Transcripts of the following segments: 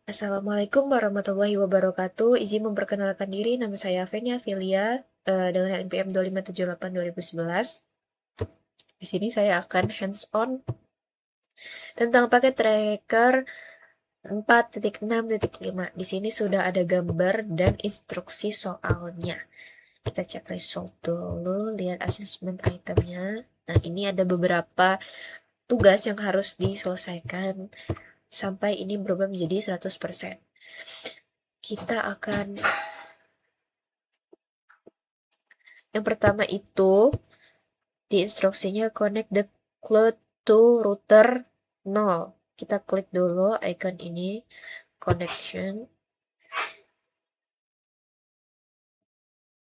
Assalamualaikum warahmatullahi wabarakatuh. Izin memperkenalkan diri, nama saya Venia Filia dengan NPM 2578-2011. Di sini saya akan hands-on tentang paket tracker 4.6.5. Di sini sudah ada gambar dan instruksi soalnya. Kita cek result dulu, lihat assessment itemnya. Nah, ini ada beberapa tugas yang harus diselesaikan sampai ini berubah menjadi 100%. Kita akan yang pertama itu di instruksinya connect the cloud to router 0. Kita klik dulu icon ini, connection.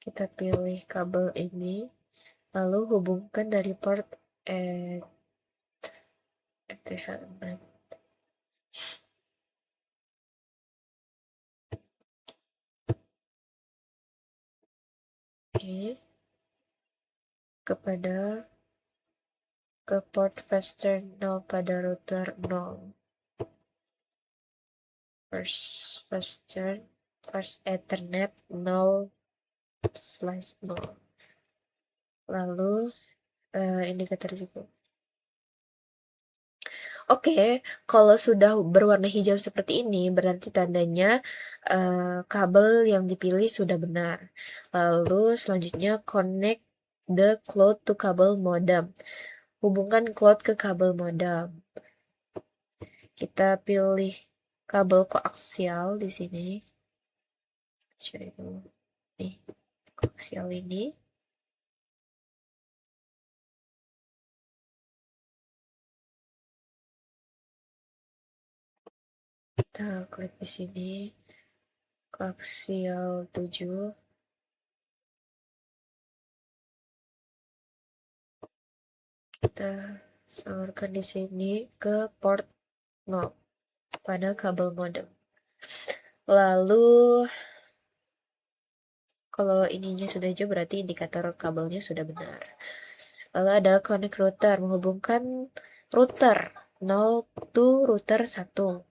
Kita pilih kabel ini, lalu hubungkan dari port Ethernet. Oke. Ke port faster 0 pada router 0. First Ethernet 0/0. Lalu indikator juga. Oke, kalau sudah berwarna hijau seperti ini, berarti tandanya kabel yang dipilih sudah benar. Lalu selanjutnya connect the cloud to kabel modem. Hubungkan cloud ke kabel modem. Kita pilih kabel koaksial di sini. Cari dulu. Nih, koaksial ini. Kita klik di sini. Koaksial 7. Kita salurkan di sini ke port 0 pada kabel modem. Lalu kalau ininya sudah hijau berarti indikator kabelnya sudah benar. Lalu ada connect router, menghubungkan router 0 to router 1.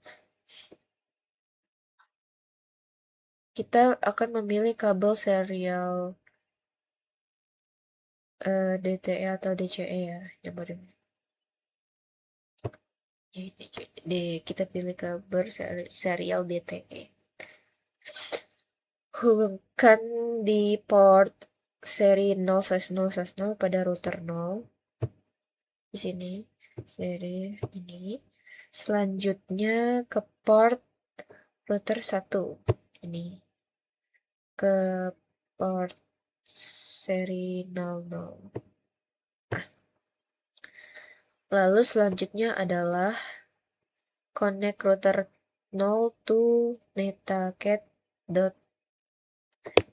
Kita akan memilih kabel serial DTE atau DCE ya, yang baru. Kita pilih kabel serial DTE. Hubungkan di port seri 0/0/0 pada router 0. Di sini seri ini. Selanjutnya ke port router 1 ini. Ke port seri 00. Lalu selanjutnya adalah connect router 0 to netacat.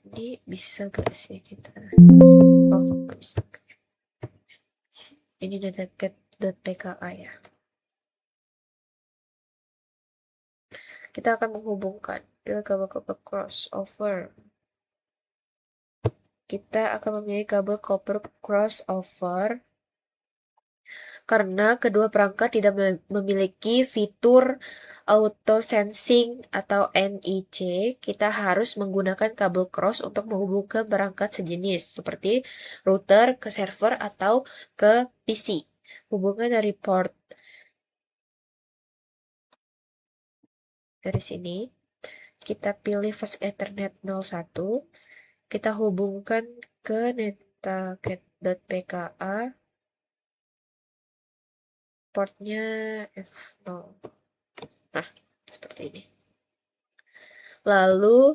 Ini bisa gak sih kita? Oh, gak bisa. Ini netacat.pka ya. Kita akan menghubungkan kabel crossover. Kita akan memilih kabel copper crossover karena kedua perangkat tidak memiliki fitur auto sensing atau NIC. Kita harus menggunakan kabel cross untuk menghubungkan perangkat sejenis seperti router ke server atau ke PC. Hubungan dari port dari sini. Kita pilih fast Ethernet 01. Kita hubungkan ke netacat.pka. Portnya F0. Nah, seperti ini. Lalu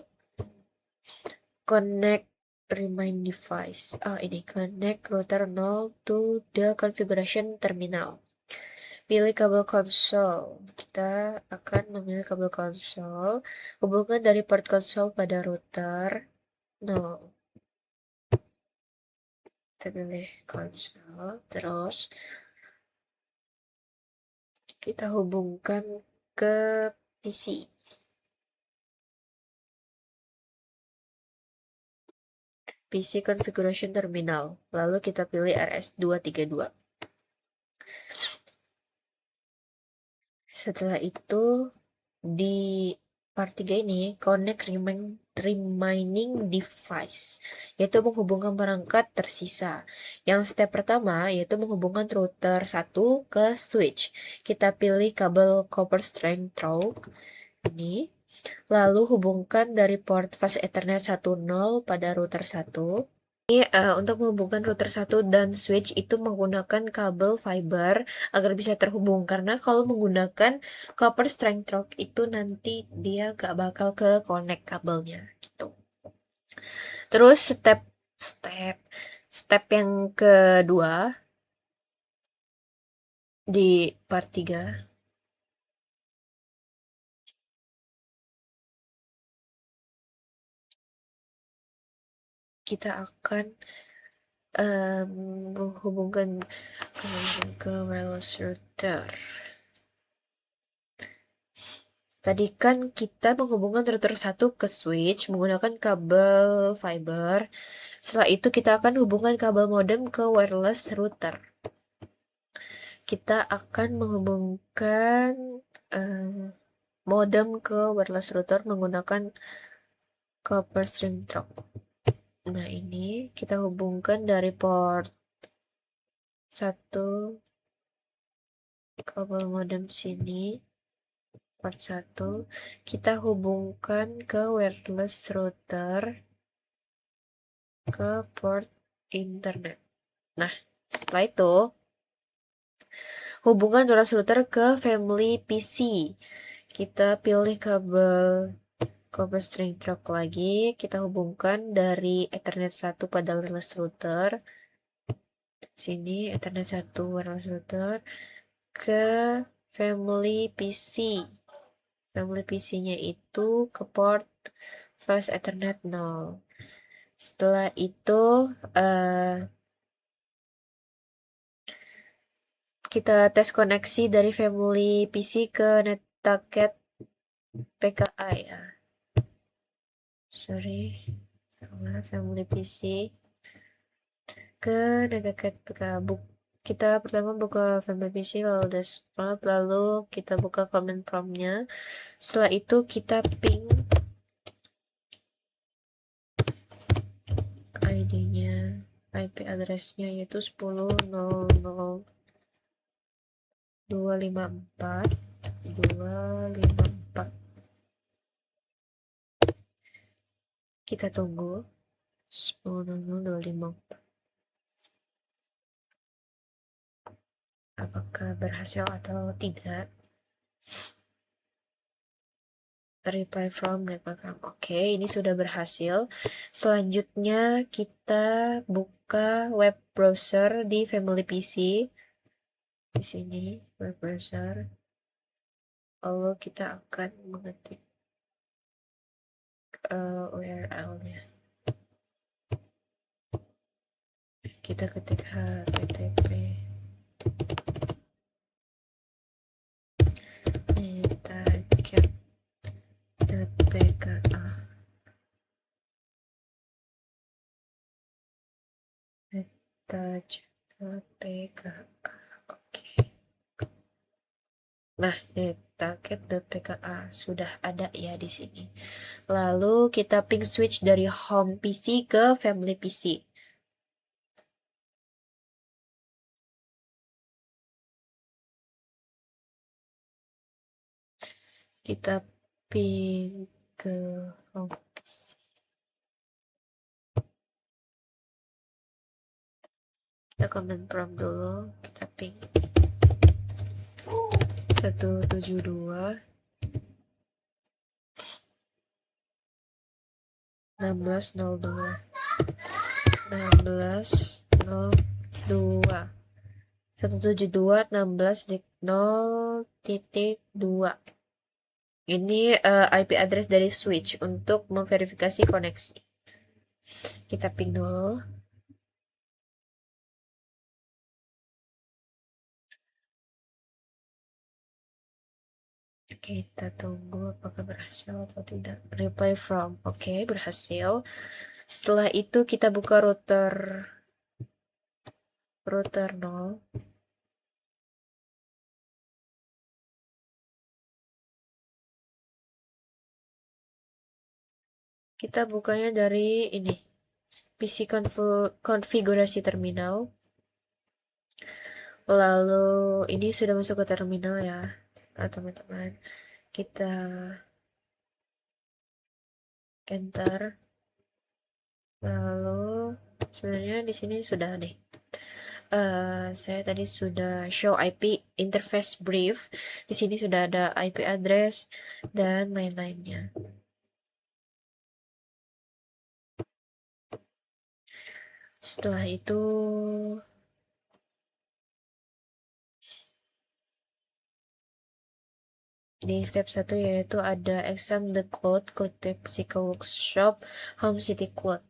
connect remind device. Ini connect router 0 to the configuration terminal. Pilih kabel konsol. Kita akan memilih kabel konsol. Hubungkan dari port konsol pada router 0. Kita pilih konsol. Terus kita hubungkan ke PC. PC configuration terminal. Lalu kita pilih RS232. Setelah itu di part 3 ini connect remaining device, yaitu menghubungkan perangkat tersisa. Yang step pertama yaitu menghubungkan router 1 ke switch. Kita pilih kabel copper strand through ini, lalu hubungkan dari port fast Ethernet 1.0 pada router 1. Untuk menghubungkan router 1 dan switch itu menggunakan kabel fiber agar bisa terhubung, karena kalau menggunakan copper strand through itu nanti dia gak bakal ke connect kabelnya gitu. Terus step step yang kedua di part 3 kita akan menghubungkan ke wireless router. Tadi kan kita menghubungkan router 1 ke switch menggunakan kabel fiber. Setelah itu kita akan hubungkan kabel modem ke wireless router. Kita akan menghubungkan modem ke wireless router menggunakan copper string through. Nah, ini kita hubungkan dari port 1 kabel modem sini. Port 1 kita hubungkan ke wireless router ke port internet. Nah, setelah itu hubungan wireless router ke family PC. Kita pilih kabel copper string through lagi, kita hubungkan dari Ethernet 1 pada wireless router. Sini Ethernet 1 wireless router ke family PC. Family PC-nya itu ke port fast Ethernet 0. Setelah itu kita tes koneksi dari family PC ke NetTaket PKA ya. Sorry, sama family PC ke NetTaket PKA. Kita pertama buka family PC, lalu desktop, lalu kita buka command prompt-nya. Setelah itu kita ping ID-nya, IP address-nya yaitu 10.0.254. Kita tunggu 10.0.254. Apakah berhasil atau tidak? Reply from. Oke, ini sudah berhasil. Selanjutnya kita buka web browser di family PC. Di sini web browser. Lalu kita akan mengetik URL-nya. Kita ketik http netaket.pka netaket.pka. Oke. Nah, netaket.pka sudah ada ya di sini. Lalu kita ping switch dari home PC ke family PC. Kita ping ke home PC. Kita command prompt dulu, kita ping 172 1602 1602 172 16.0.2. Ini IP address dari switch untuk memverifikasi koneksi. Kita ping dulu. Kita tunggu apakah berhasil atau tidak. Reply from. Oke, berhasil. Setelah itu kita buka router 0. Kita bukanya dari ini, PC konfigurasi terminal. Lalu ini sudah masuk ke terminal ya, teman-teman. Kita enter. Lalu sebenarnya di sini sudah deh. Saya tadi sudah show IP interface brief. Di sini sudah ada IP address dan lain-lainnya. Setelah itu di step 1 yaitu ada exam the cloud, klik typical workshop, home city cloud.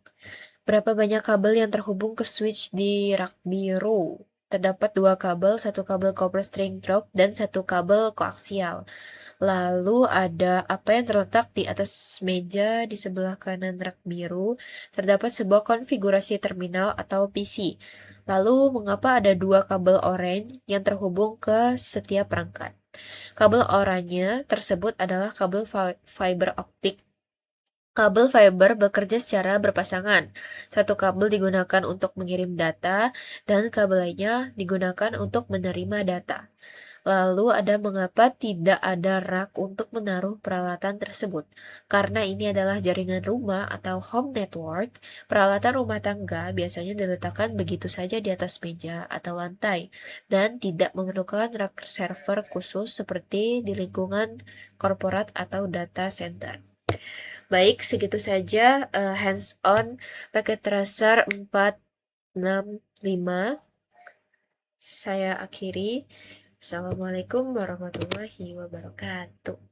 Berapa banyak kabel yang terhubung ke switch di rak biru? Terdapat 2 kabel, satu kabel copper string drop dan satu kabel koaksial. Lalu ada apa yang terletak di atas meja di sebelah kanan rak biru? Terdapat sebuah konfigurasi terminal atau PC. Lalu mengapa ada 2 kabel oranye yang terhubung ke setiap perangkat? Kabel oranye tersebut adalah kabel fiber optik. Kabel fiber bekerja secara berpasangan. Satu kabel digunakan untuk mengirim data dan kabel lainnya digunakan untuk menerima data. Lalu ada mengapa tidak ada rak untuk menaruh peralatan tersebut. Karena ini adalah jaringan rumah atau home network, peralatan rumah tangga biasanya diletakkan begitu saja di atas meja atau lantai dan tidak memerlukan rak server khusus seperti di lingkungan korporat atau data center. Baik, segitu saja hands-on paket tracer 465. Saya akhiri. Assalamualaikum warahmatullahi wabarakatuh.